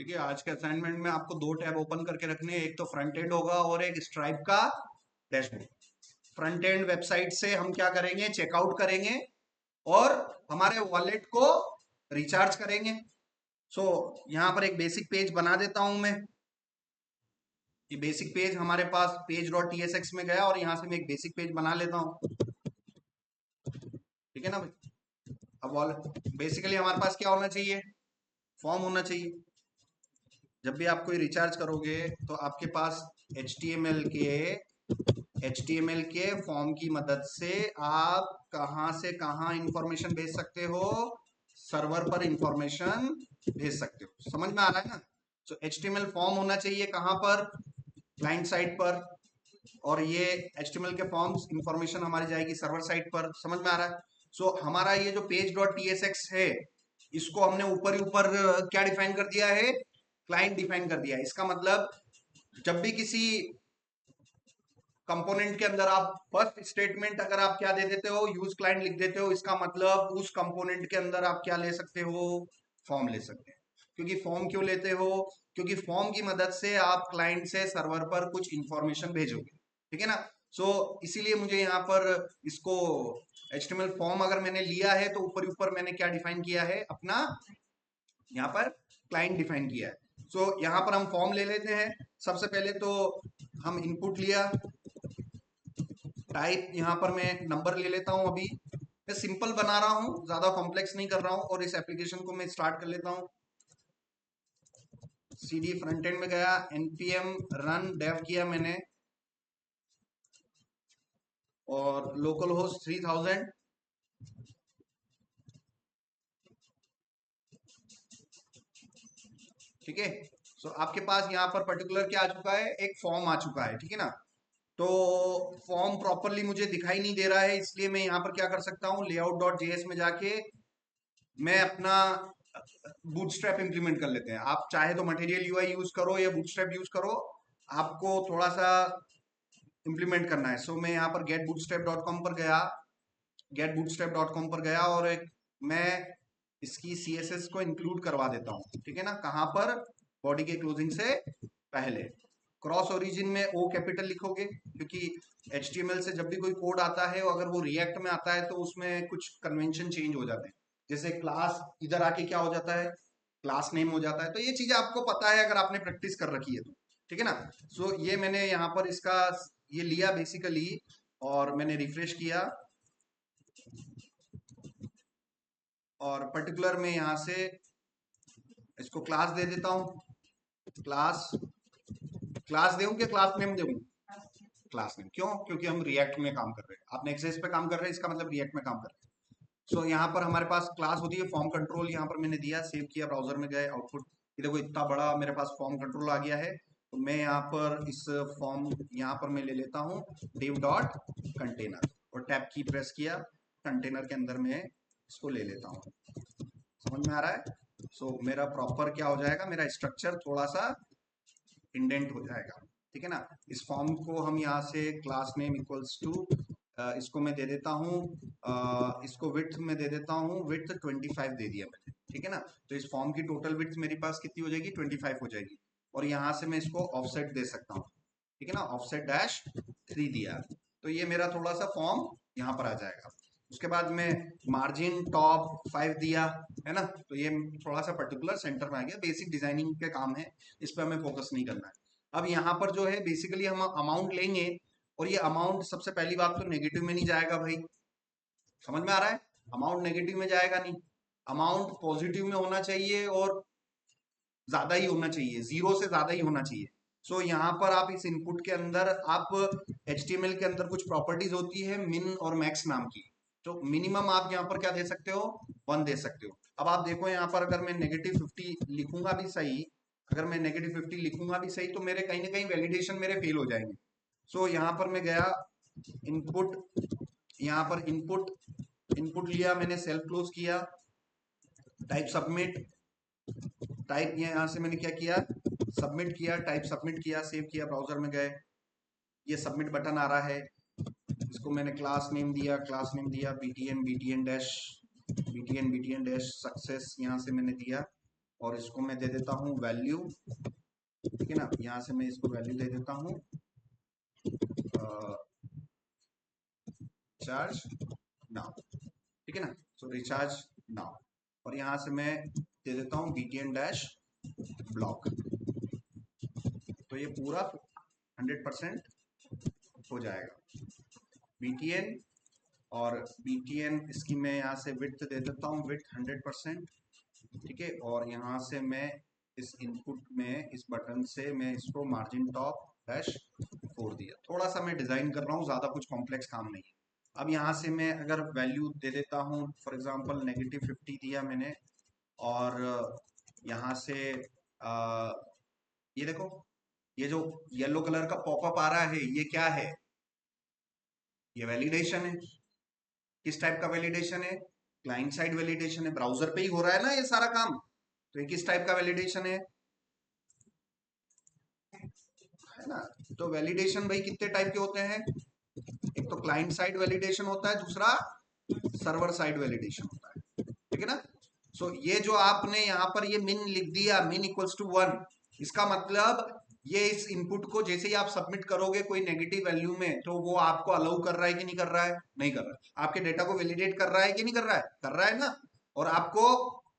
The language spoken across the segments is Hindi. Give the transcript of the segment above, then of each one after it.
ठीक है, आज के असाइनमेंट में आपको दो टैब ओपन करके रखने हैं, एक तो फ्रंट एंड होगा और एक स्ट्राइप का डैशबोर्ड। फ्रंट एंड वेबसाइट से हम क्या करेंगे, चेकआउट करेंगे और हमारे वॉलेट को रिचार्ज करेंगे। सो यहाँ पर एक बेसिक पेज बना देता हूं मैं। ये बेसिक पेज हमारे पास पेज डॉट टीएसएक्स में गया और यहाँ से मैं एक बेसिक पेज बना लेता हूँ। ठीक है ना भाई। अब बेसिकली हमारे पास क्या होना चाहिए, फॉर्म होना चाहिए। जब भी आप कोई रिचार्ज करोगे तो आपके पास एच टी एम एल के फॉर्म की मदद से आप कहाँ से कहाँ इंफॉर्मेशन भेज सकते हो, सर्वर पर इंफॉर्मेशन भेज सकते हो। समझ में आ रहा है ना। तो H T M L form होना चाहिए कहाँ पर, क्लाइंट साइड पर, और ये एच टी एम एल के फॉर्म्स इंफॉर्मेशन हमारी जाएगी सर्वर साइड पर। समझ में आ रहा है। सो हमारा ये जो page dot T S x है, इसको हमने ऊपर ही ऊपर क्या डिफाइन कर दिया है, क्लाइंट डिफाइन कर दिया है। इसका मतलब जब भी किसी कंपोनेंट के अंदर आप फर्स्ट स्टेटमेंट अगर आप क्या दे देते हो, यूज क्लाइंट लिख देते हो, इसका मतलब उस कंपोनेंट के अंदर आप क्या ले सकते हो, फॉर्म ले सकते हैं। क्योंकि फॉर्म क्यों लेते हो, क्योंकि फॉर्म की मदद से आप क्लाइंट से सर्वर पर कुछ इंफॉर्मेशन भेजोगे। ठीक है ना। सो इसीलिए मुझे यहाँ पर इसको HTML फॉर्म अगर मैंने लिया है तो ऊपर ऊपर मैंने क्या डिफाइन किया है, अपना यहाँ पर क्लाइंट डिफाइन किया है। सो यहाँ पर हम फॉर्म ले लेते हैं। सबसे पहले तो हम इनपुट लिया, टाइप यहाँ पर मैं नंबर ले लेता हूँ। अभी मैं सिंपल बना रहा हूँ, ज्यादा कॉम्प्लेक्स नहीं कर रहा हूँ, और इस एप्लीकेशन को मैं स्टार्ट कर लेता हूँ। सीडी फ्रंट एंड में गया, npm रन डेव किया मैंने, और लोकल होस्ट 3000। ठीक है। सो आपके पास यहाँ पर पर्टिकुलर क्या आ चुका है, एक फॉर्म आ चुका है। ठीक है ना। तो फॉर्म प्रॉपरली मुझे दिखाई नहीं दे रहा है, इसलिए मैं यहाँ पर क्या कर सकता हूँ, लेआउट डॉट जेएस में जाके मैं अपना बूटस्ट्रैप इंप्लीमेंट कर लेते हैं। आप चाहे तो मटेरियल यूआई यूज करो या बूटस्ट्रैप यूज करो, आपको थोड़ा सा इंप्लीमेंट करना है। सो मैं यहाँ पर गेट बूटस्ट्रैप डॉट कॉम पर गया और एक मैं इसकी सीएसएस को इंक्लूड करवा देता हूँ। ठीक है ना। कहाँ पर, बॉडी के क्लोजिंग से पहले क्रॉस ओरिजिन में ओ कैपिटल लिखोगे, क्योंकि HTML से जब भी कोई कोड आता है, अगर वो रिएक्ट में आता है तो उसमें कुछ कन्वेंशन चेंज हो जाते हैं। जैसे क्लास इधर आके क्या हो जाता है, क्लास नेम हो जाता है। तो ये चीजें आपको पता है अगर आपने प्रैक्टिस कर रखी है तो। ठीक है ना। सो ये मैंने यहाँ पर इसका ये लिया बेसिकली, और मैंने रिफ्रेश किया, और पर्टिकुलर में यहाँ से इसको क्लास दे देता हूँ। क्लास क्लास दूं क्या क्लास नेम दूं, क्लास नेम। क्यों, क्योंकि हम रिएक्ट में काम कर रहे हैं, आप नेक्स्ट पे काम कर रहे हैं, इसका मतलब रिएक्ट में काम कर रहे हैं। सो यहाँ पर हमारे पास क्लास होती है फॉर्म कंट्रोल, यहाँ पर मैंने दिया, सेव किया, ब्राउजर में गए, आउटपुट ये देखो इतना बड़ा मेरे पास फॉर्म कंट्रोल आ गया है। तो मैं यहाँ पर इस फॉर्म यहाँ पर मैं ले लेता हूँ div डॉट कंटेनर, और टैब की प्रेस किया, कंटेनर के अंदर मैं इसको ले लेता हूँ। समझ में आ रहा है। सो मेरा प्रॉपर क्या हो जाएगा, मेरा स्ट्रक्चर थोड़ा सा इंडेंट हो जाएगा। ठीक है ना। इस फॉर्म को हम यहाँ से क्लास नेम इक्वल्स टू, इसको मैं दे देता हूँ, इसको विड्थ में दे देता हूँ, विड्थ 25 दे दिया मैंने। ठीक है ना। तो इस फॉर्म की टोटल विड्थ मेरे पास कितनी हो जाएगी, 25 हो जाएगी। और यहाँ से मैं इसको ऑफसेट दे सकता हूँ। ठीक है ना, ऑफसेट डैश 3 दिया, तो ये मेरा थोड़ा सा फॉर्म यहाँ पर आ जाएगा। उसके बाद में मार्जिन टॉप 5 दिया, है ना, तो ये थोड़ा सा पर्टिकुलर सेंटर में आ गया। बेसिक डिजाइनिंग के काम है, इस पर हमें फोकस नहीं करना है। अब यहाँ पर जो है बेसिकली हम अमाउंट लेंगे, और ये अमाउंट सबसे पहली बात तो नेगेटिव में नहीं जाएगा भाई। समझ में आ रहा है। अमाउंट नेगेटिव में जाएगा नहीं, अमाउंट पॉजिटिव में होना चाहिए, और ज्यादा ही होना चाहिए, जीरो से ज्यादा ही होना चाहिए। सो यहाँ पर आप इस इनपुट के अंदर आप HTML के अंदर कुछ प्रॉपर्टीज होती है मिन और मैक्स नाम की। तो मिनिमम आप यहाँ पर क्या दे सकते हो, 1 दे सकते हो। अब आप देखो यहाँ पर अगर मैं -50 लिखूंगा भी सही, अगर मैं -50 लिखूंगा भी सही, तो मेरे कहीं ना कहीं वैलिडेशन मेरे फेल हो जाएंगे। सो यहाँ पर मैं गया, इनपुट, यहाँ पर इनपुट इनपुट लिया मैंने, सेल्फ क्लोज किया, टाइप सबमिट, टाइप यहाँ से मैंने क्या किया, सबमिट किया, टाइप सबमिट किया, सेव किया, ब्राउजर में गए, ये सबमिट बटन आ रहा है। इसको मैंने क्लास नेम दिया, btn btn डैश सक्सेस, यहाँ से मैंने दिया। और इसको मैं दे देता हूँ वैल्यू, ठीक है ना। यहाँ से मैं इसको वैल्यू दे देता हूँ चार्ज नाउ, ठीक है ना। सो रिचार्ज नाउ, और यहाँ से मैं दे देता हूँ BTN डैश ब्लॉक, तो ये पूरा 100% हो जाएगा BTN। और BTN इसकी मैं यहाँ से विड्थ दे देता हूँ, विड्थ 100%, ठीक है। और यहाँ से मैं इस इनपुट में इस बटन से मैं इसको मार्जिन टॉप डैश 4 दिया। थोड़ा सा मैं डिजाइन कर रहा हूँ, ज्यादा कुछ कॉम्प्लेक्स काम नहीं है। अब यहाँ से मैं अगर वैल्यू दे देता हूँ, फॉर एग्जांपल -50 दिया मैंने, और यहाँ से ये देखो, ये जो येलो कलर का पॉपअप आ रहा है ये क्या है, ये वैलिडेशन है। किस टाइप का वैलिडेशन है? क्लाइंट साइड वैलिडेशन है, ब्राउजर पे ही हो रहा है ना ये सारा काम। तो ये किस टाइप का वैलिडेशन है ना। तो वैलिडेशन भाई कितने टाइप के होते हैं? एक तो क्लाइंट साइड वैलिडेशन होता है, दूसरा सर्वर साइड वैलिडेशन होता है, ठीक है ना। सो ये जो आपने यहाँ पर ये मिन लिख दिया, मिन इक्वल्स टू 1, इसका मतलब ये इस इनपुट को जैसे ही आप सबमिट करोगे कोई नेगेटिव वैल्यू में, तो वो आपको अलाउ कर रहा है कि नहीं कर रहा है? नहीं कर रहा है। आपके डेटा को वैलिडेट कर रहा है कि नहीं कर रहा है? कर रहा है ना। और आपको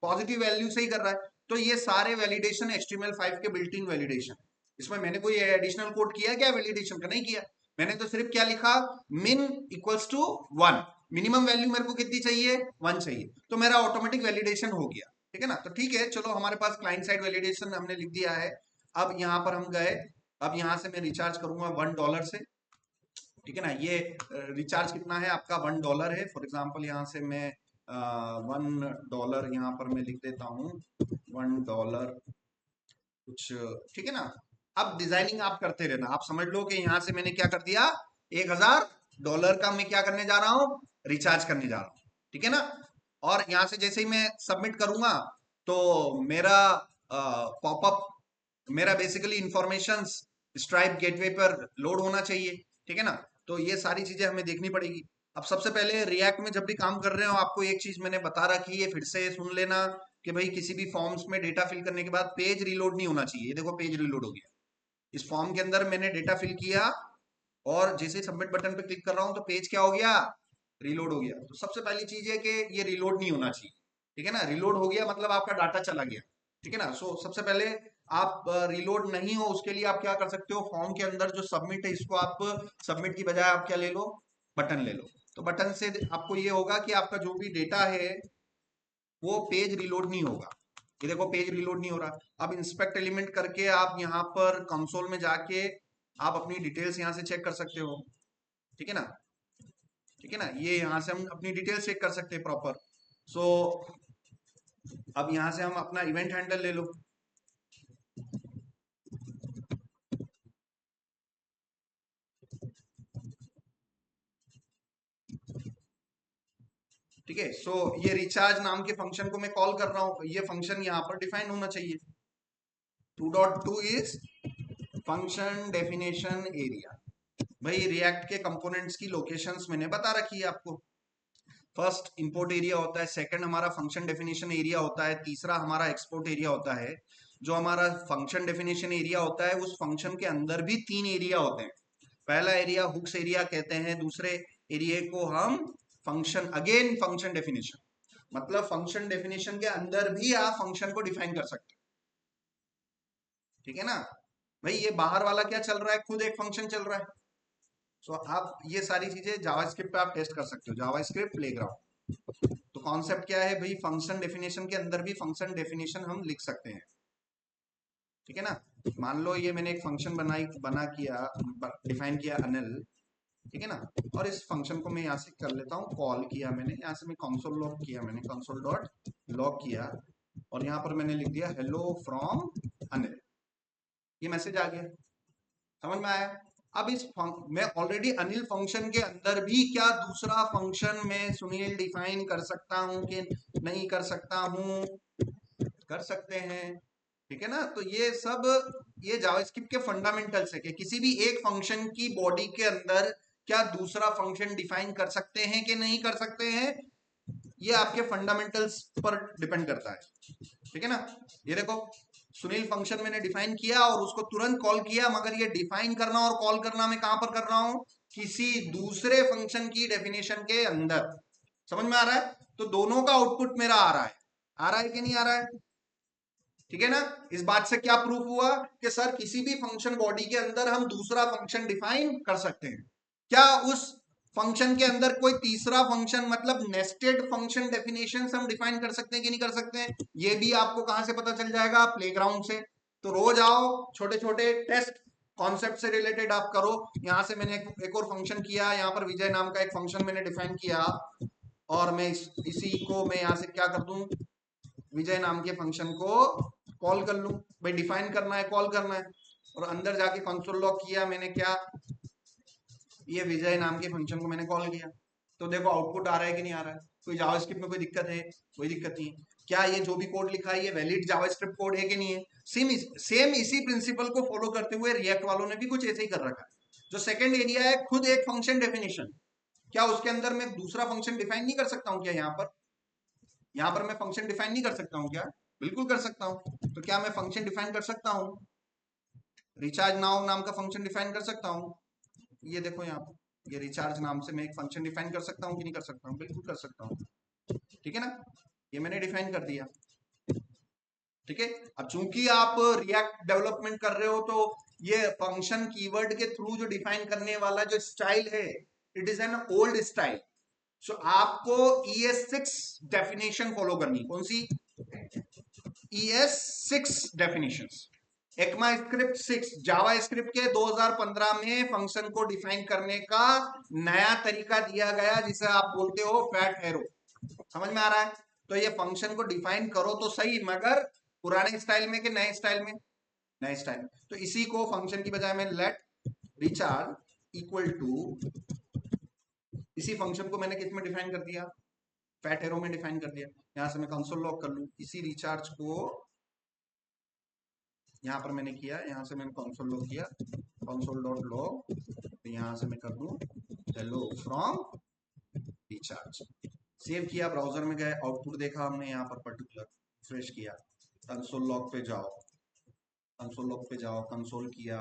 पॉजिटिव वैल्यू से ही कर रहा है। तो ये सारे वैलिडेशन HTML5 के बिल्ट इन वैलिडेशन, इसमें मैंने कोई एडिशनल कोड किया क्या वैलिडेशन का? नहीं किया। मैंने तो सिर्फ क्या लिखा, मिन इक्वल्स टू 1, मिनिमम वैल्यू मेरे को कितनी चाहिए? 1 चाहिए, तो मेरा ऑटोमेटिक वैलिडेशन हो गया, ठीक है ना। तो ठीक है, चलो हमारे पास क्लाइंट साइड वैलिडेशन हमने लिख दिया है। अब यहाँ पर हम गए, अब यहाँ से मैं रिचार्ज करूंगा $1 से, ठीक है ना। ये रिचार्ज कितना है आपका? $1 है। फॉर एग्जाम्पल यहाँ से मैं $1 यहाँ पर मैं लिख देता हूँ, $1 कुछ, ठीक है ना। अब डिजाइनिंग आप करते रहना, आप समझ लो कि यहाँ से मैंने क्या कर दिया, $1000 का मैं क्या करने जा रहा हूँ? रिचार्ज करने जा रहा हूँ, ठीक है ना। और यहाँ से जैसे ही मैं सबमिट करूंगा तो मेरा पॉपअप, मेरा बेसिकली इंफॉर्मेशन स्ट्राइप गेटवे पर लोड होना चाहिए, ठीक है ना। तो ये सारी चीजें हमें देखनी पड़ेगी। अब सबसे पहले रिएक्ट में जब भी काम कर रहे हो, आपको एक चीज मैंने बता रखी है, फिर से सुन लेना कि भाई किसी भी फॉर्म्स में डेटा फिल करने के बाद पेज रीलोड नहीं होना चाहिए। ये देखो पेज रीलोड हो गया, इस फॉर्म के अंदर मैंने डेटा फिल किया और जैसे सबमिट बटन पे क्लिक कर रहा हूं तो पेज क्या हो गया? रीलोड हो गया। तो सबसे पहली चीज है कि ये रीलोड नहीं होना चाहिए, ठीक है ना। रीलोड हो गया मतलब आपका डाटा चला गया, ठीक है ना। सो सबसे पहले आप रीलोड नहीं हो उसके लिए आप क्या कर सकते हो, फॉर्म के अंदर जो सबमिट है इसको आप सबमिट की बजाय आप क्या ले लो, बटन ले लो। तो बटन से आपको ये होगा कि आपका जो भी डेटा है वो पेज रीलोड नहीं होगा। ये देखो पेज रीलोड नहीं हो रहा। अब इंस्पेक्ट एलिमेंट करके आप यहाँ पर कंसोल में जाके आप अपनी डिटेल्स यहाँ से चेक कर सकते हो, ठीक है ना। ठीक है ना, ये यहाँ से हम अपनी डिटेल्स चेक कर सकते हैं प्रॉपर। सो अब यहाँ से हम अपना इवेंट हैंडल ले लो, ठीक है। सो ये रिचार्ज नाम के फंक्शन को मैं कॉल कर रहा हूँ, ये फंक्शन यहाँ पर डिफाइन होना चाहिए। 2.2 इज फंक्शन डेफिनेशन एरिया। भाई रिएक्ट के कंपोनेंट्स की लोकेशंस मैंने बता रखी है आपको। फर्स्ट इंपोर्ट एरिया होता है, सेकंड हमारा फंक्शन डेफिनेशन एरिया होता है, तीसरा हमारा एक्सपोर्ट एरिया होता है। जो हमारा फंक्शन डेफिनेशन एरिया होता है उस फंक्शन के अंदर भी 3 एरिया होते हैं। पहला एरिया हुक्स एरिया कहते हैं, दूसरे एरिया को हम फंक्शन, अगेन फंक्शन डेफिनेशन, मतलब फंक्शन डेफिनेशन के अंदर भी आप फंक्शन को डिफाइन कर सकते हैं, ठीक है ना। भाई ये बाहर वाला क्या चल रहा है, खुद एक फंक्शन चल रहा है। सो आप ये सारी चीजें जावास्क्रिप्ट पे आप टेस्ट कर सकते हो, जावास्क्रिप्ट प्लेग्राउंड। तो कॉन्सेप्ट क्या है भाई, फंक्शन डेफिनेशन के अंदर भी फंक्शन डेफिनेशन हम लिख सकते हैं, ठीक है ना। मान लो ये मैंने एक फंक्शन बना किया, डिफाइन किया अनिल, ठीक है ना। और इस फंक्शन को मैं यहाँ से कर लेता हूँ, कॉल किया मैंने, यहाँ से मैं कंसोल लॉग किया, मैंने कंसोल डॉट लॉग किया और यहाँ पर मैंने लिख दिया हेलो फ्रॉम अनिल। ये मैसेज आ गया, समझ में आया। अब मैं ऑलरेडी अनिल फंक्शन के अंदर भी क्या दूसरा फंक्शन में सुनील डिफाइन कर सकता हूं कि नहीं कर सकता हूं? कर सकते हैं, ठीक है ना। तो ये सब ये जावास्क्रिप्ट के फंडामेंटल्स है कि किसी भी एक फंक्शन की बॉडी के अंदर क्या दूसरा फंक्शन डिफाइन कर सकते हैं कि नहीं कर सकते हैं, ये आपके फंडामेंटल्स पर डिपेंड करता है। ठीक है ना। ये देखो सुनील फंक्शन मैंने डिफाइन किया और उसको तुरंत कॉल किया, मगर ये डिफाइन करना और कॉल करना मैं कहां पर कर रहा हूं, किसी दूसरे फंक्शन की डेफिनेशन के अंदर। समझ में आ रहा है। तो दोनों का आउटपुट मेरा आ रहा है कि नहीं आ रहा है। ठीक है ना। इस बात से क्या प्रूफ हुआ कि सर किसी भी फंक्शन बॉडी के अंदर हम दूसरा फंक्शन डिफाइन कर सकते हैं। क्या उस फंक्शन के अंदर कोई तीसरा फंक्शन मतलब नेस्टेड फंक्शन डेफिनेशन हम डिफाइन कर सकते हैं कि नहीं कर सकते हैं। ये भी आपको कहां से पता चल जाएगा, प्लेग्राउंड से। तो रोज आओ, छोटे छोटे टेस्ट कॉन्सेप्ट से रिलेटेड आप करो। यहां से मैंने एक और फंक्शन किया, यहां पर विजय नाम का एक फंक्शन मैंने डिफाइन किया, और मैं इसी को मैं यहां से क्या कर दूं, विजय नाम के फंक्शन को कॉल कर लूं। भाई डिफाइन करना है, कॉल करना है। और अंदर जाके कंसोल लॉग किया मैंने, क्या ये विजय नाम के फंक्शन को मैंने कॉल किया। तो देखो आउटपुट आ रहा है कि नहीं आ रहा है। कोई जावास्क्रिप्ट में कोई दिक्कत है, कोई दिक्कत नहीं है। क्या ये जो भी कोड लिखा है ये वैलिड जावास्क्रिप्ट कोड है कि नहीं है। सेम इसी प्रिंसिपल को फॉलो करते हुए रिएक्ट वालों ने भी कुछ ऐसे ही कर रखा है। जो सेकंड एरिया है खुद एक फंक्शन डेफिनेशन, क्या उसके अंदर मैं दूसरा फंक्शन डिफाइन नहीं कर सकता हूं क्या। यहाँ पर मैं फंक्शन डिफाइन नहीं कर सकता हूँ क्या, बिल्कुल कर सकता हूँ। तो क्या मैं फंक्शन डिफाइन कर सकता हूँ, रिचार्ज नाउ नाम का फंक्शन डिफाइन कर सकता हूँ। ये देखो यहाँ पर ये रिचार्ज नाम से मैं एक फंक्शन डिफाइन कर सकता हूँ कि नहीं कर सकता हूँ, बिल्कुल कर सकता हूँ। ठीक है ना, ये मैंने डिफाइन कर दिया। ठीक है। अब चूंकि आप रिएक्ट डेवलपमेंट कर रहे हो तो ये फंक्शन कीवर्ड के थ्रू जो डिफाइन करने वाला जो स्टाइल है, it is an old style. So आपको ES6 डेफिनेशन फॉलो करनी। कौन सी, ES6 definitions. ECMA script 6 JavaScript के 2015 में फंक्शन को डिफाइन करने का नया तरीका दिया गया, जिसे आप बोलते हो फैट एरो। समझ में आ रहा है। तो ये फंक्शन को डिफाइन करो तो सही, मगर पुराने स्टाइल में कि नए स्टाइल में, नए स्टाइल में। तो इसी को फंक्शन की बजाय में लेट रिचार्ज इक्वल टू, इसी फंक्शन को मैंने किस में डिफाइन कर दिया, फैट एरो में डिफाइन कर दिया। यहां से मैं कंसोल लॉग कर लूं, इसी रिचार्ज को यहां पर मैंने किया, यहां से मैंने कंसोल लॉग किया, कंसोल डॉट लॉग, तो यहां से मैं कर दूं हेलो फ्रॉम रिचार्ज। सेव किया, ब्राउजर में गए, आउटपुट देखा हमने यहाँ पर पर्टिकुलर, फ्रेश किया, कंसोल लॉग पे जाओ, कंसोल लॉग पे जाओ, कंसोल किया,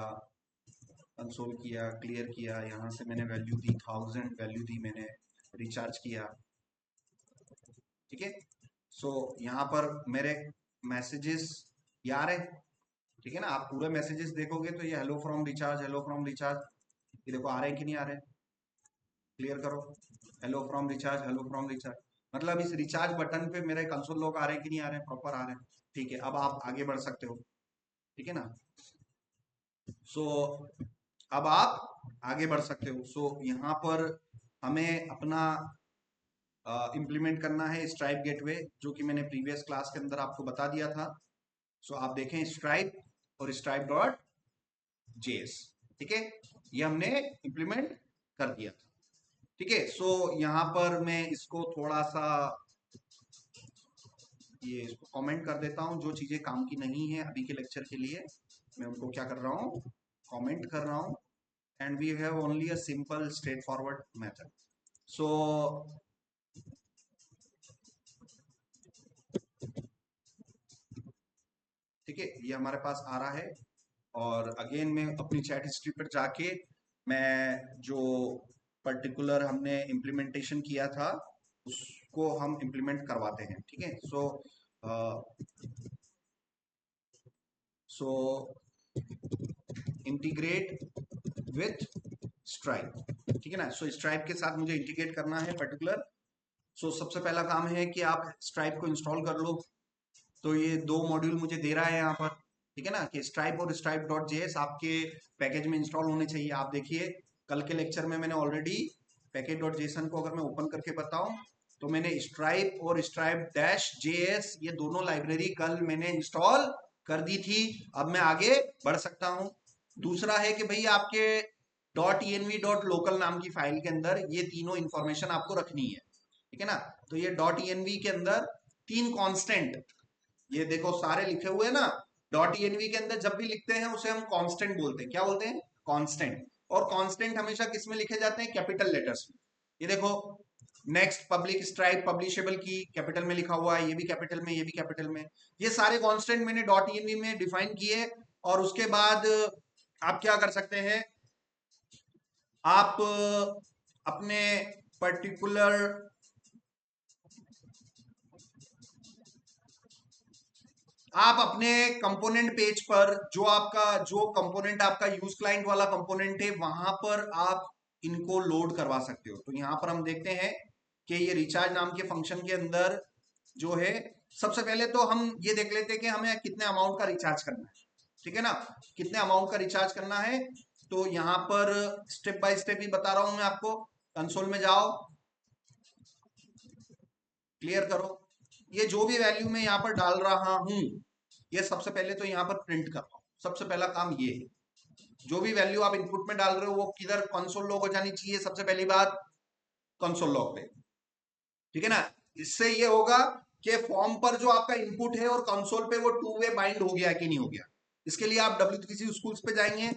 कंसोल किया, क्लियर किया, यहाँ से मैंने वैल्यू दी 1000, वैल्यू दी मैंने, रिचार्ज किया। ठीक है। सो यहाँ पर मेरे मैसेजेस ये आ रहे। ठीक है ना, आप पूरे मैसेजेस देखोगे तो ये hello from recharge, hello from recharge, ये देखो आ रहे हैं कि नहीं आ रहे। क्लियर करो, hello from recharge, hello from recharge, मतलब इस रिचार्ज बटन पे मेरे कंसोल लॉग आ रहे हैं कि नहीं आ रहे हैं, प्रॉपर आ रहे हैं। ठीक है, अब आप आगे बढ़ सकते हो। ठीक है ना। सो अब आप आगे बढ़ सकते हो। सो यहाँ पर हमें अपना इम्प्लीमेंट करना है स्ट्राइप गेटवे, जो कि मैंने प्रीवियस क्लास के अंदर आपको बता दिया था। सो आप देखें स्ट्राइप और स्ट्राइप डॉट जेएस। ठीक है, ये हमने इम्प्लीमेंट कर दिया था। ठीक है। सो यहाँ पर मैं इसको थोड़ा सा ये इसको कमेंट कर देता हूँ, जो चीजें काम की नहीं है अभी के लेक्चर के लिए मैं उनको क्या कर रहा हूँ, कमेंट कर रहा हूँ। And we have only a simple straight forward method. So ठीक है, ये हमारे पास आ रहा है। और अगेन मैं अपनी चैट हिस्ट्री पर जाके मैं जो पर्टिकुलर हमने इम्प्लीमेंटेशन किया था उसको हम इम्प्लीमेंट करवाते हैं। ठीक है। सो इंटीग्रेट विथ स्ट्राइप। ठीक है ना। सो स्ट्राइप के साथ मुझे इंटीग्रेट करना है पर्टिकुलर। सो सबसे पहला काम है कि आप स्ट्राइप को इंस्टॉल कर लो। तो ये दो मॉड्यूल मुझे दे रहा है यहाँ पर। ठीक है ना, कि स्ट्राइप और स्ट्राइप डॉट जेएस आपके पैकेज में इंस्टॉल होने चाहिए। आप देखिए कल के लेक्चर में मैंने ऑलरेडी पैकेज डॉट जेसन को अगर मैं ओपन करके बताऊं तो मैंने स्ट्राइप और स्ट्राइप डैश जेएस ये दोनों लाइब्रेरी कल मैंने इंस्टॉल कर दी थी। अब मैं आगे बढ़ सकता हूं। दूसरा है कि भाई आपके डॉट env डॉट लोकल नाम की फाइल के अंदर ये तीनों इंफॉर्मेशन आपको रखनी है। ठीक है ना। तो ये डॉट env के अंदर तीन कांस्टेंट, ये देखो सारे लिखे हुए हैं ना। डॉट env के अंदर जब भी लिखते हैं उसे हम कांस्टेंट बोलते हैं। क्या बोलते हैं, कांस्टेंट। और कांस्टेंट हमेशा किस में लिखे जाते हैं, कैपिटल लेटर्स में। ये देखो नेक्स्ट पब्लिक स्ट्राइक पब्लिशेबल की कैपिटल में लिखा हुआ है, ये भी कैपिटल में, ये भी कैपिटल में। ये सारे कांस्टेंट मैंने डॉट इनवी में डिफाइन किए। और उसके बाद आप क्या कर सकते हैं, आप अपने पर्टिकुलर आप अपने कंपोनेंट पेज पर जो कंपोनेंट आपका यूज क्लाइंट वाला कंपोनेंट है वहां पर आप इनको लोड करवा सकते हो। तो यहां पर हम देखते हैं कि ये रिचार्ज नाम के फंक्शन के अंदर जो है, सबसे पहले तो हम ये देख लेते हैं कि हमें कितने अमाउंट का रिचार्ज करना है। ठीक है ना, कितने अमाउंट का रिचार्ज करना है। तो यहां पर स्टेप बाय स्टेप ही बता रहा हूं मैं आपको। कंसोल में जाओ, क्लियर करो, ये जो भी वैल्यू मैं यहाँ पर डाल रहा हूं, ये सबसे पहले तो यहाँ पर प्रिंट कर रहा हूं। सबसे पहला काम ये है, जो भी वैल्यू आप इनपुट में डाल रहे हो वो किधर कंसोल लॉग हो जानी चाहिए। सबसे पहली बात कंसोल लॉग पे, ठीक है ना। इससे ये होगा कि फॉर्म पर जो आपका इनपुट है और कंसोल पे वो टू वे बाइंड हो गया कि नहीं हो गया। इसके लिए आप W3C स्कूल्स पे जाएंगे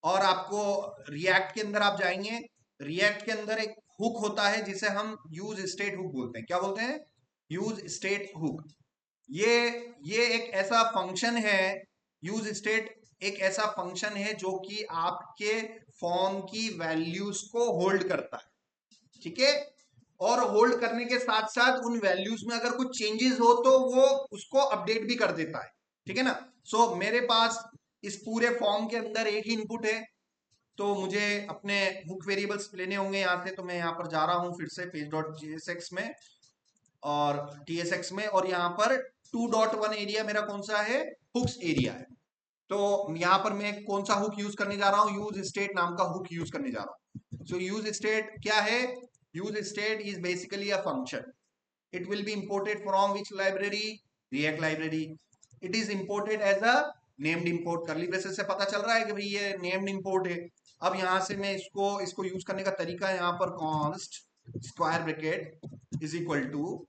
और आपको रिएक्ट के अंदर आप जाएंगे। रिएक्ट के अंदर एक हुक होता है जिसे हम यूज स्टेट हुक बोलते हैं। क्या बोलते हैं? Use state hook. ये ये एक ऐसा फंक्शन है, यूज स्टेट एक ऐसा फंक्शन है जो कि आपके फॉर्म की वैल्यूज को होल्ड करता है। ठीक है, और होल्ड करने के साथ साथ उन वैल्यूज में अगर कुछ चेंजेस हो तो वो उसको अपडेट भी कर देता है। ठीक है ना। सो मेरे पास इस पूरे फॉर्म के अंदर एक ही इनपुट है, तो मुझे अपने हुक वेरिएबल्स लेने होंगे यहाँ से। तो मैं यहाँ पर जा रहा हूँ फिर से पेज डॉट JSX में और TSX में, और यहाँ पर 2.1 एरिया मेरा कौन सा है? हुक्स एरिया है। तो यहाँ पर मैं कौन सा हुक यूज करने जा रहा हूँ? यूज स्टेट नाम का हुक यूज करने जा रहा हूँ। सो यूज स्टेट क्या है? Use state is basically a function. It will be imported from which library? React library. It is imported as a named import. Curly braces से पता चल रहा है कि भाई ये नेम्ड इंपोर्ट है। अब यहां से मैं इसको इसको यूज करने का तरीका है, यहाँ पर const square bracket is equal to,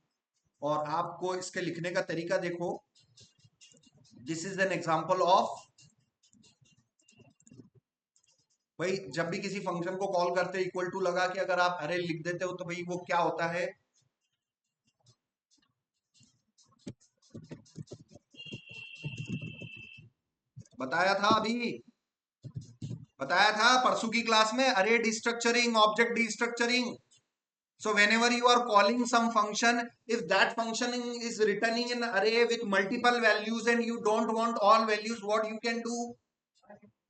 और आपको इसके लिखने का तरीका देखो। This is an example of, भाई जब भी किसी फंक्शन को कॉल करते हैं इक्वल टू लगा के अगर आप अरे लिख देते हो तो भाई वो क्या होता है? बताया था अभी, बताया था परसों की क्लास में, अरे डिस्ट्रक्चरिंग, object डिस्ट्रक्चरिंग। So whenever you are calling some function, if that function is returning an array with multiple values and you don't want all values, what you can do?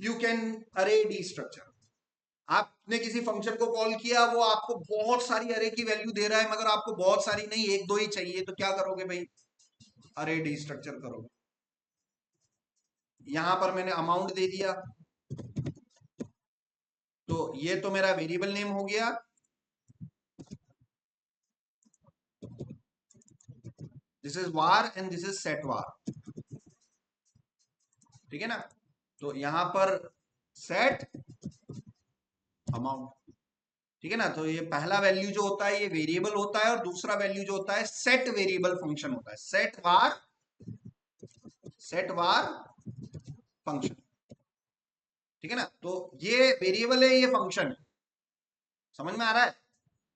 You can array destructure. आपने किसी फंक्शन को कॉल किया, वो आपको बहुत सारी अरे की वैल्यू दे रहा है मगर आपको बहुत सारी नहीं, एक दो ही चाहिए, तो क्या करोगे भाई? अरे डिस्ट्रक्चर करोगे। यहां पर मैंने अमाउंट दे दिया, तो ये तो मेरा वेरिएबल नेम हो गया। This is var and this is set var. ठीक है ना। तो यहां पर सेट अमाउंट। ठीक है ना। तो ये पहला वैल्यू जो होता है ये वेरिएबल होता है, और दूसरा वैल्यू जो होता है सेट वेरिएबल फंक्शन होता है। सेट वार फंक्शन। ठीक है ना। तो ये वेरिएबल है, ये फंक्शन है। समझ में आ रहा है?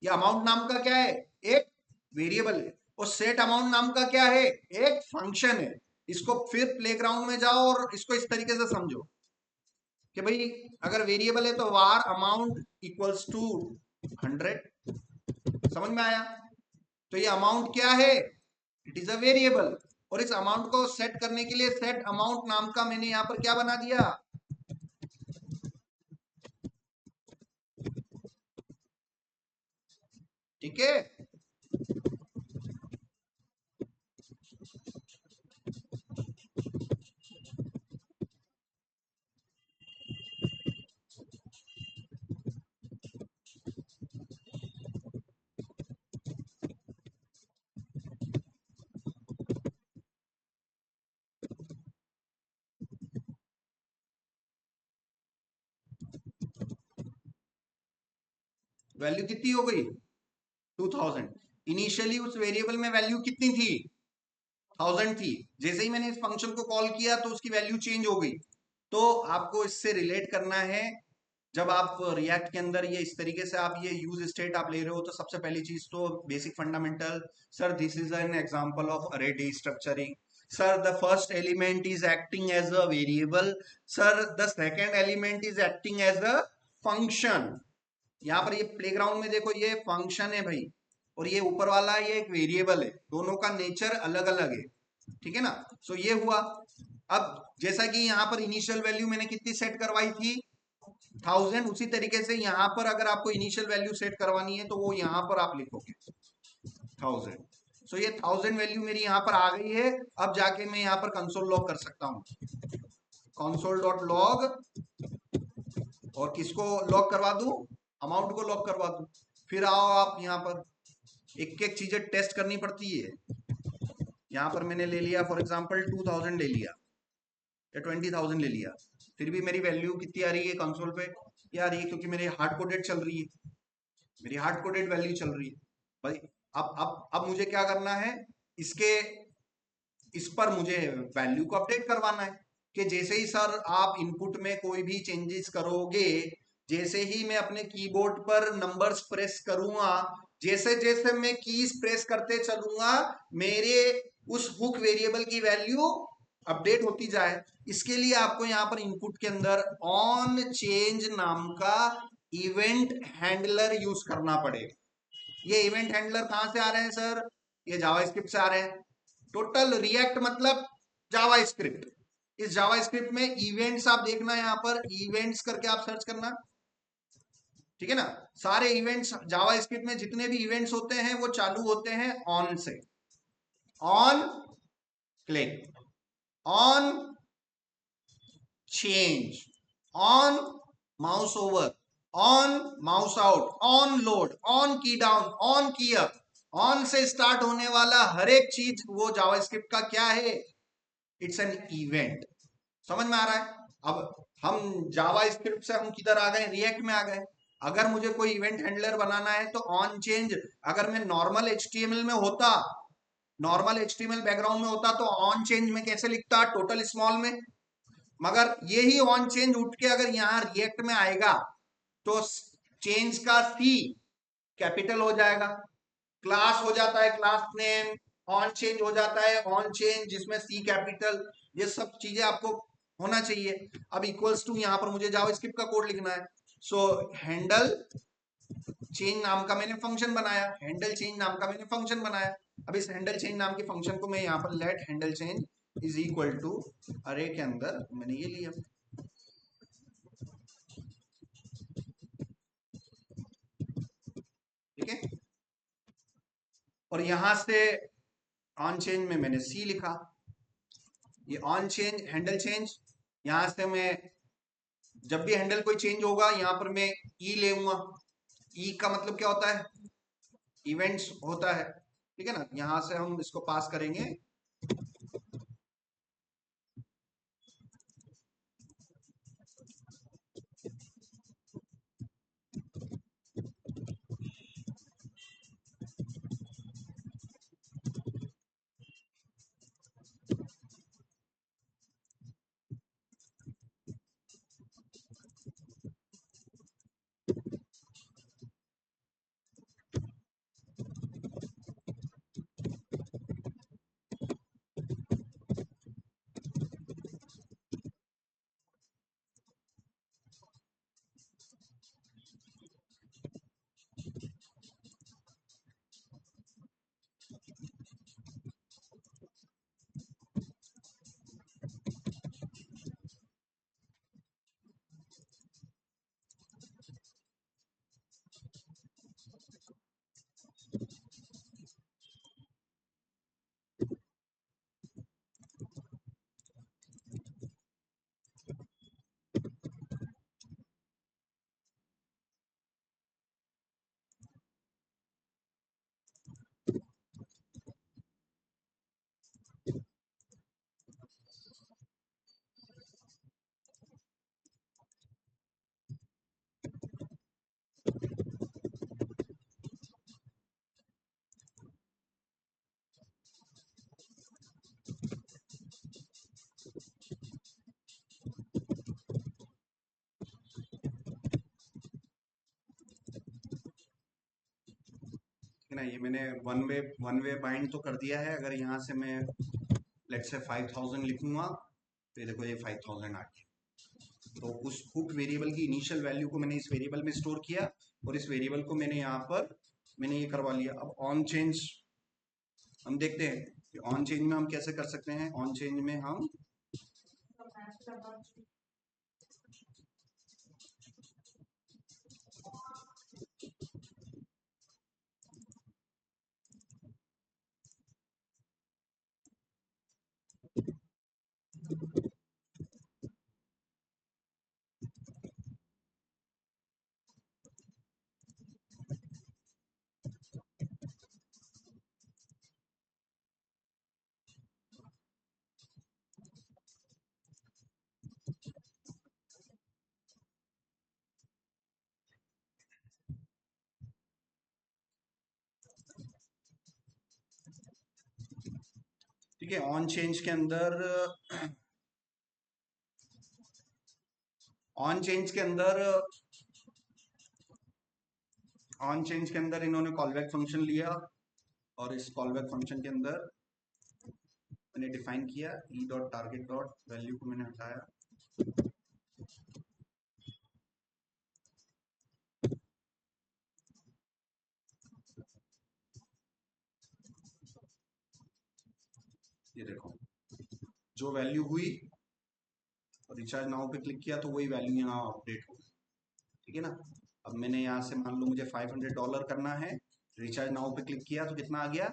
ये अमाउंट नाम का क्या है? एक वेरिएबल है। और सेट अमाउंट नाम का क्या है? एक फंक्शन है। इसको फिर प्लेग्राउंड में जाओ और इसको इस तरीके से समझो कि भाई अगर वेरिएबल है तो वार अमाउंट इक्वल्स टू 100। समझ में आया? तो ये अमाउंट क्या है? It is a variable. और इस अमाउंट को सेट करने के लिए सेट अमाउंट नाम का मैंने यहां पर क्या बना दिया? ठीक है। वैल्यू कितनी हो गई? 2000। इनिशियली उस वेरिएबल में वैल्यू कितनी थी? 1000 थी। जैसे ही मैंने इस फंक्शन को कॉल किया तो उसकी वैल्यू चेंज हो गई। तो आपको इससे रिलेट करना है जब आप रिएक्ट के अंदर ये इस तरीके से आप ये यूज स्टेट आप ले रहे हो तो सबसे पहली चीज तो basic fundamental, sir this is an example of अरे destructuring, sir the first element is acting as a variable, sir the second element is acting as a function. यहाँ पर ये प्लेग्राउंड में देखो ये फंक्शन है भाई, और ये ऊपर वाला ये एक वेरिएबल है, दोनों का नेचर अलग अलग है, ठीक है ना। सो ये हुआ। अब जैसा कि यहाँ पर इनिशियल वैल्यू मैंने कितनी सेट करवाई थी 1000, उसी तरीके से यहाँ पर अगर आपको इनिशियल वैल्यू सेट करवानी है तो वो यहाँ पर आप लिखोगे 1000। सो ये 1000 वैल्यू मेरी यहाँ पर आ गई है। अब जाके मैं यहाँ पर कंसोल लॉग कर सकता हूँ, कंसोल डॉट लॉग, और किसको लॉक करवा दूं, अमाउंट को लॉक करवा दूं। फिर आओ आप यहाँ पर एक एक चीजें टेस्ट करनी पड़ती है। यहाँ पर मैंने ले लिया फॉर एग्जांपल 2000 ले लिया या 20000 ले लिया, फिर भी मेरी वैल्यू कितनी आ रही है कंसोल पे, ये आ रही है, क्योंकि मेरी हार्ड कोडेड चल रही है, मेरी हार्ड कोडेड वैल्यू चल रही है भाई। अब मुझे क्या करना है, इसके इस पर मुझे वैल्यू को अपडेट करवाना है कि जैसे ही सर आप इनपुट में कोई भी चेंजेस करोगे, जैसे ही मैं अपने कीबोर्ड पर नंबर्स प्रेस करूंगा, जैसे जैसे मैं कीज प्रेस करते चलूंगा, मेरे उस हुक वेरिएबल की वैल्यू अपडेट होती जाए। इसके लिए आपको यहाँ पर इनपुट के अंदर ऑन चेंज नाम का इवेंट हैंडलर यूज करना पड़ेगा। ये इवेंट हैंडलर कहां से आ रहे हैं सर, ये जावास्क्रिप्ट से आ रहे हैं। टोटल रिएक्ट मतलब जावास्क्रिप्ट, इस जावास्क्रिप्ट में इवेंट्स आप देखना, यहाँ पर इवेंट्स करके आप सर्च करना, ठीक है ना। सारे इवेंट्स जावास्क्रिप्ट में जितने भी इवेंट्स होते हैं वो चालू होते हैं ऑन से, on click, on change, on mouse over, on mouse out, on load, on की डाउन, ऑन की अप, ऑन से स्टार्ट होने वाला हर एक चीज वो जावास्क्रिप्ट का क्या है, इट्स एन इवेंट। समझ में आ रहा है। अब हम जावास्क्रिप्ट से हम किधर आ गए, रिएक्ट में आ गए। अगर मुझे कोई इवेंट हैंडलर बनाना है तो ऑन चेंज, अगर मैं नॉर्मल एचटीएमएल में होता, नॉर्मल एचटीएमएल बैकग्राउंड में होता तो ऑन चेंज में कैसे लिखता, टोटल स्मॉल में। मगर यही ऑन चेंज उठ के अगर यहाँ रिएक्ट में आएगा तो चेंज का सी कैपिटल हो जाएगा, क्लास हो जाता है क्लास नेम, ऑन चेंज हो जाता है ऑन चेंज जिसमें सी कैपिटल, ये सब चीजें आपको होना चाहिए। अब इक्वल्स टू यहाँ पर मुझे जावास्क्रिप्ट का कोड लिखना है। सो हैंडल चेंज नाम का मैंने फंक्शन बनाया, हैंडल चेंज नाम का मैंने फंक्शन बनाया। अब इस हैंडल चेंज नाम के फंक्शन को मैं यहाँ पर let handle change is equal to array के अंदर मैंने ये लिया, ठीक है। और यहां से ऑन चेंज में मैंने सी लिखा, ये ऑन चेंज हैंडल चेंज, यहां से मैं जब भी हैंडल कोई चेंज होगा यहाँ पर मैं ई लेऊंगा, ई का मतलब क्या होता है, इवेंट्स होता है, ठीक है ना। यहां से हम इसको पास करेंगे, ना, ये मैंने वन वे बाइंड तो कर दिया है। अगर यहाँ से मैं लेट्स से 5000 लिखूंगा तो ये देखो ये 5000 आ गया। तो उस हुक वेरिएबल की इनिशियल वैल्यू को मैंने इस वेरिएबल में स्टोर किया और इस वेरिएबल को मैंने यहाँ पर मैंने ये करवा लिया। अब ऑन चेंज हम देखते हैं कि ऑन चेंज में हम कैसे कर सकते हैं। ऑन चेंज में हम ठीक है, ऑन चेंज के अंदर ऑन चेंज के अंदर ऑन चेंज के अंदर इन्होंने कॉलबैक फंक्शन लिया और इस कॉलबैक फंक्शन के अंदर मैंने डिफाइन किया E dot target dot value को मैंने हटाया। ये देखो जो वैल्यू हुई रिचार्ज नाउ पे क्लिक किया तो वही वैल्यू यहाँ अपडेट हो गई। ठीक है ना। अब मैंने यहाँ से मान लो मुझे $500 करना है, रिचार्ज नाउ पे क्लिक किया तो कितना आ गया,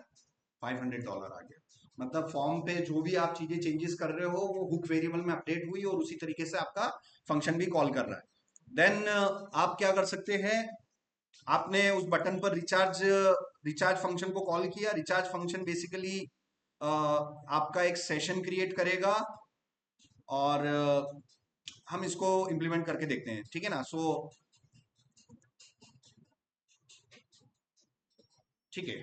$500 आ गया। मतलब फॉर्म पे जो भी आप चीजें चेंजेस कर रहे हो वो हुक वेरिएबल में अपडेट हुई और उसी तरीके से आपका फंक्शन भी कॉल कर रहा है। देन आप क्या कर सकते हैं, आपने उस बटन पर रिचार्ज फंक्शन को कॉल किया। रिचार्ज फंक्शन बेसिकली आपका एक सेशन क्रिएट करेगा और हम इसको इम्प्लीमेंट करके देखते हैं। ठीक है ना। सो ठीक है,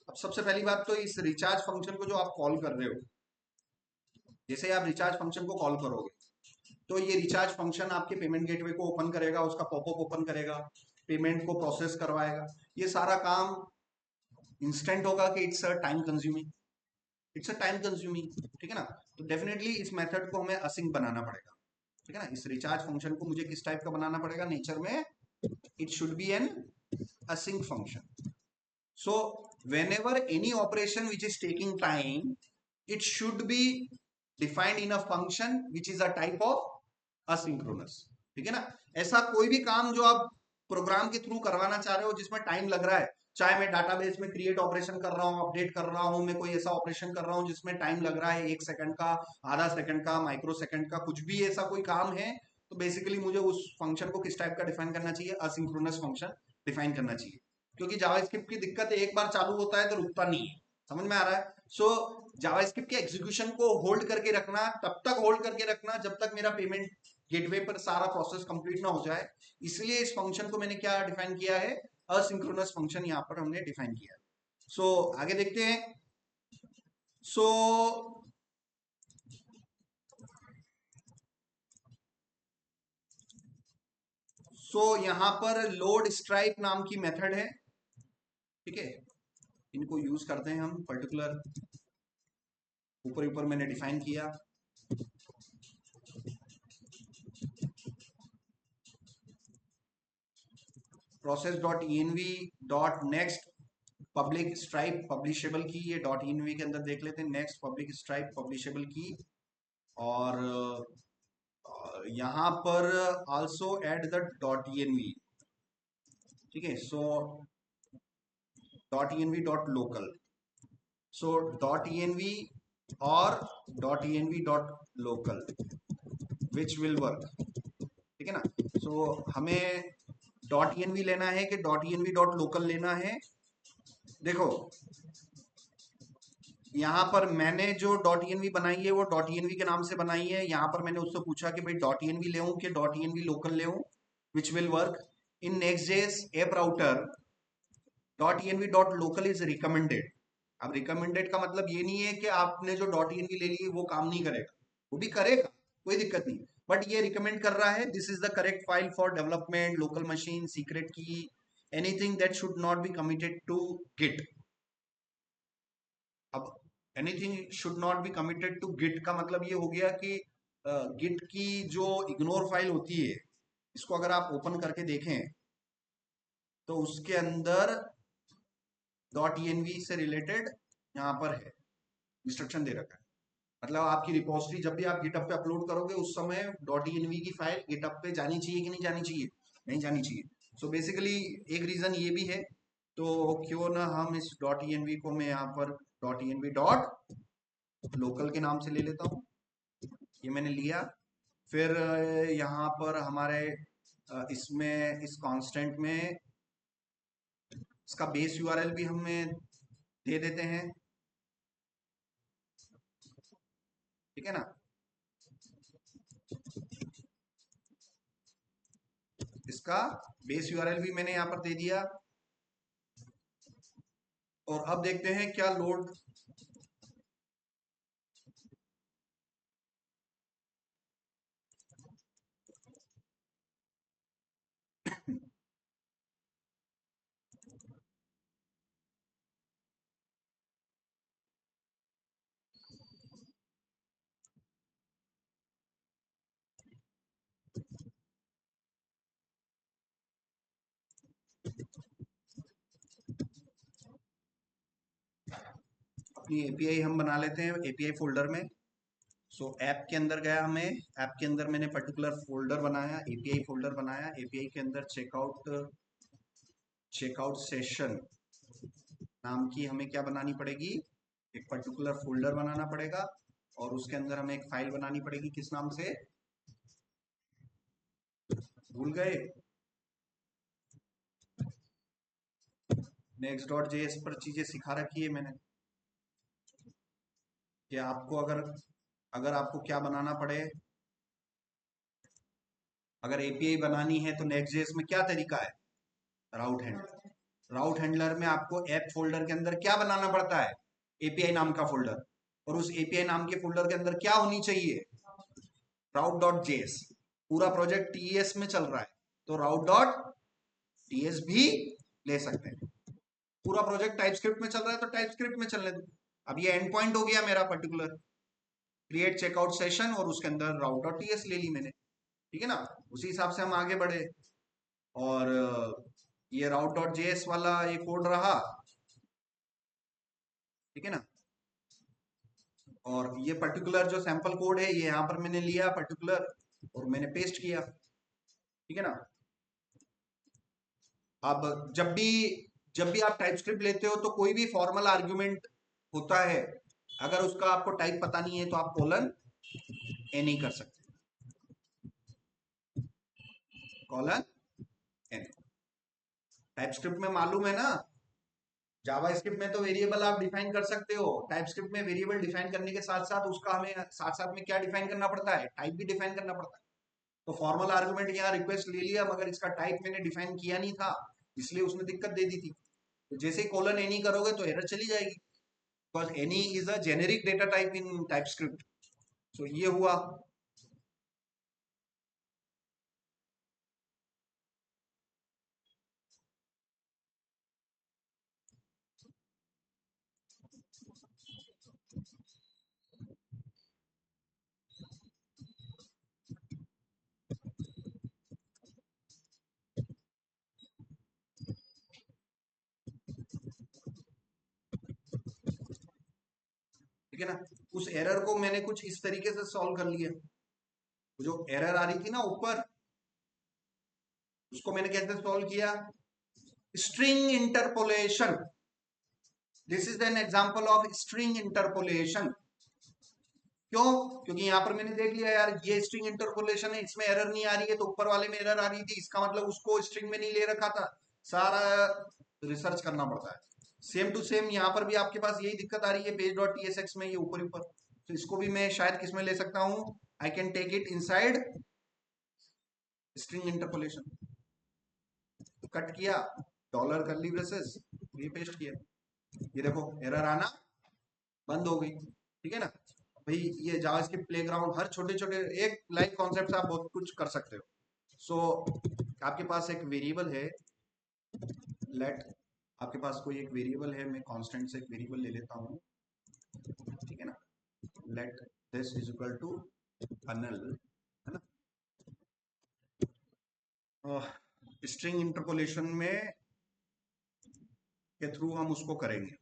अब सबसे पहली बात तो इस रिचार्ज फंक्शन को जो आप कॉल कर रहे हो, जैसे आप रिचार्ज फंक्शन को कॉल करोगे तो ये रिचार्ज फंक्शन आपके पेमेंट गेटवे को ओपन करेगा, उसका पॉपअप ओपन करेगा, पेमेंट को प्रोसेस करवाएगा। ये सारा काम इंस्टेंट होगा कि it's a time consuming, it's a time consuming. ठीक है ना। तो डेफिनेटली इस मेथड को हमें असिंक बनाना पड़ेगा। ठीक है ना। इस रिचार्ज फंक्शन को मुझे किस टाइप का बनाना पड़ेगा, नेचर में it should be an async function. So whenever any operation which is taking time, it should be defined in a function which is a type of asynchronous। ठीक है ना। ऐसा कोई भी काम जो आप प्रोग्राम के थ्रू करवाना चाह रहे हो जिसमें टाइम लग रहा है, चाहे मैं डाटाबेस में क्रिएट ऑपरेशन कर रहा हूँ, अपडेट कर रहा हूँ, मैं कोई ऐसा ऑपरेशन कर रहा हूँ जिसमें टाइम लग रहा है 1 सेकंड का, आधा सेकंड का, माइक्रो सेकंड का, कुछ भी ऐसा कोई काम है, तो बेसिकली मुझे उस फंक्शन को किस टाइप का डिफाइन करना चाहिए, असिंक्रोनस फंक्शन डिफाइन करना चाहिए। क्योंकि जावास्क्रिप्ट की दिक्कत है, एक बार चालू होता है तो रुकता नहीं है। समझ में आ रहा है। सो जावास्क्रिप्ट के एग्जीक्यूशन को होल्ड करके रखना, तब तक होल्ड करके रखना जब तक मेरा पेमेंट गेटवे पर सारा प्रोसेस कंप्लीट ना हो जाए। इसलिए इस फंक्शन को मैंने क्या डिफाइन किया है, असिंक्रोनस फंक्शन यहाँ पर हमने डिफाइन किया है। सो आगे देखते हैं। सो यहाँ पर लोड स्ट्राइप नाम की मेथड है। ठीक है, इनको यूज करते हैं हम पर्टिकुलर, ऊपर ऊपर मैंने डिफाइन किया। Process dot env dot next public stripe publishable key, ये डॉट env के अंदर देख लेते हैं, नेक्स्ट पब्लिक स्ट्राइप पब्लिशेबल की। और यहाँ पर also add the dot env। ठीक है। सो डॉट env डॉट लोकल, सो डॉट env और dot env dot local which will work. ठीक है ना। सो हमें डॉट env लेना है कि डॉट env डॉट लोकल लेना है। देखो यहाँ पर मैंने जो डॉट env बनाई है वो डॉट env के नाम से बनाई है। यहाँ पर मैंने उससे पूछा कि भाई डॉट env ले कि डॉट env लोकल ले, विच विल वर्क इन नेक्स्ट.js app router. Dot env dot local is recommended. अब रिकमेंडेड का मतलब ये नहीं है कि आपने जो डॉट env ले ली वो काम नहीं करेगा, वो भी करेगा, कोई दिक्कत नहीं, बट ये रिकमेंड कर रहा है this is the correct file for development local machine secret key anything that should not be committed to git. अब anything should not be committed to git का मतलब ये हो गया कि गिट की जो इग्नोर फाइल होती है, इसको अगर आप ओपन करके देखें तो उसके अंदर .env से रिलेटेड यहाँ पर है, इंस्ट्रक्शन दे रखा है। मतलब आपकी रिपोजिटरी जब भी आप गिटअप पे अपलोड करोगे उस समय .env की फाइल गिटअप पे जानी चाहिए कि नहीं जानी चाहिए? नहीं जानी चाहिए। सो बेसिकली एक रीजन ये भी है। तो क्यों ना हम इस .env को मैं यहाँ पर .env डॉट लोकल के नाम से ले लेता हूँ। ये मैंने लिया। फिर यहाँ पर हमारे इसमें इस कांस्टेंट में इसका बेस यूआरएल भी हमें दे देते हैं, ठीक है ना। इसका बेस यूआरएल भी मैंने यहाँ पर दे दिया। और अब देखते हैं क्या लोड अपनी एपीआई हम बना लेते हैं एपीआई फोल्डर में। सो ऐप के अंदर गया, हमें ऐप के अंदर मैंने पर्टिकुलर फोल्डर बनाया, एपीआई फोल्डर बनाया। एपीआई के अंदर चेकआउट सेशन नाम की हमें क्या बनानी पड़ेगी, एक पर्टिकुलर फोल्डर बनाना पड़ेगा। और उसके अंदर हमें एक फाइल बनानी पड़ेगी, किस नाम से भूल गए, नेक्स्ट डॉट जेएस पर चीजें सिखा रखी है मैंने कि आपको अगर अगर आपको क्या बनाना पड़े, अगर एपीआई बनानी है तो नेक्स्ट जेएस में क्या तरीका है, राउट हैंडलर। राउट हैंडलर में आपको ऐप फोल्डर के अंदर क्या बनाना पड़ता है, एपीआई नाम का फोल्डर। और उस एपीआई नाम के फोल्डर के अंदर क्या होनी चाहिए, राउट डॉट जेएस। पूरा प्रोजेक्ट टीएस में चल रहा है तो राउट डॉट टीएस भी ले सकते हैं। पूरा प्रोजेक्ट टाइपस्क्रिप्ट में चल रहा है तो टाइपस्क्रिप्ट में चलने दो। अब ये एंड पॉइंट हो गया मेरा पर्टिकुलर, क्रिएट चेकआउट सेशन और उसके अंदर राउट डॉट टीएस ले ली मैंने, ठीक है ना। उसी हिसाब से हम आगे बढ़े और ये राउट डॉट जेएस वाला ये कोड रहा, ठीक है ना। और ये पर्टिकुलर जो सैंपल कोड है ये यहाँ पर मैंने लिया पर्टिकुलर और मैंने पेस्ट किया, ठीक है ना। अब जब भी आप टाइपस्क्रिप्ट लेते हो तो कोई भी फॉर्मल आर्ग्यूमेंट होता है, अगर उसका आपको टाइप पता नहीं है तो आप कोलन एनी कर सकते हैं, कोलन एनी। टाइपस्क्रिप्ट में मालूम है ना, जावास्क्रिप्ट में तो वेरिएबल आप डिफाइन कर सकते हो, टाइपस्क्रिप्ट में वेरिएबल डिफाइन करने के साथ साथ उसका हमें साथ साथ में क्या डिफाइन करना पड़ता है, टाइप भी डिफाइन करना पड़ता है। तो फॉर्मल आर्गुमेंट यहाँ रिक्वेस्ट ले लिया मगर इसका टाइप मैंने डिफाइन किया नहीं था, इसलिए उसने दिक्कत दे दी थी। तो जैसे ही कोलन एनी करोगे तो एरर चली जाएगी, because any is a generic data type in TypeScript. So ये हुआ। ठीक है ना। उस एरर को मैंने कुछ इस तरीके से सॉल्व कर लिया, जो एरर आ रही थी ना ऊपर, उसको मैंने कैसे सॉल्व किया, string interpolation. This is an example of string interpolation. क्यों, क्योंकि यहाँ पर मैंने देख लिया यार ये स्ट्रिंग इंटरपोलेशन है, इसमें एरर नहीं आ रही है तो ऊपर वाले में एरर आ रही थी, इसका मतलब उसको स्ट्रिंग में नहीं ले रखा था, सारा रिसर्च करना पड़ता है। सेम टू सेम यहाँ पर भी आपके पास यही दिक्कत आ रही है पेज डॉट टीएसएक्स में, ये ऊपर ऊपर। तो इसको भी मैं शायद किस में ले सकता हूँ, I can take it inside string interpolation. Cut किया, डॉलर कर्ली ब्रेसेस, ये पेस्ट किया, ये देखो एरर आना बंद हो गई, ठीक है ना। भाई ये जावास्क्रिप्ट प्लेग्राउंड, हर छोटे छोटे एक लाइव कॉन्सेप्ट से आप बहुत कुछ कर सकते हो। सो आपके पास एक वेरिएबल है लेट आपके पास कोई एक वेरिएबल है, मैं कांस्टेंट से एक वेरिएबल ले लेता हूँ, ठीक है ना। Let this is equal to null, है ना। स्ट्रिंग इंटरपोलेशन में के थ्रू हम उसको करेंगे,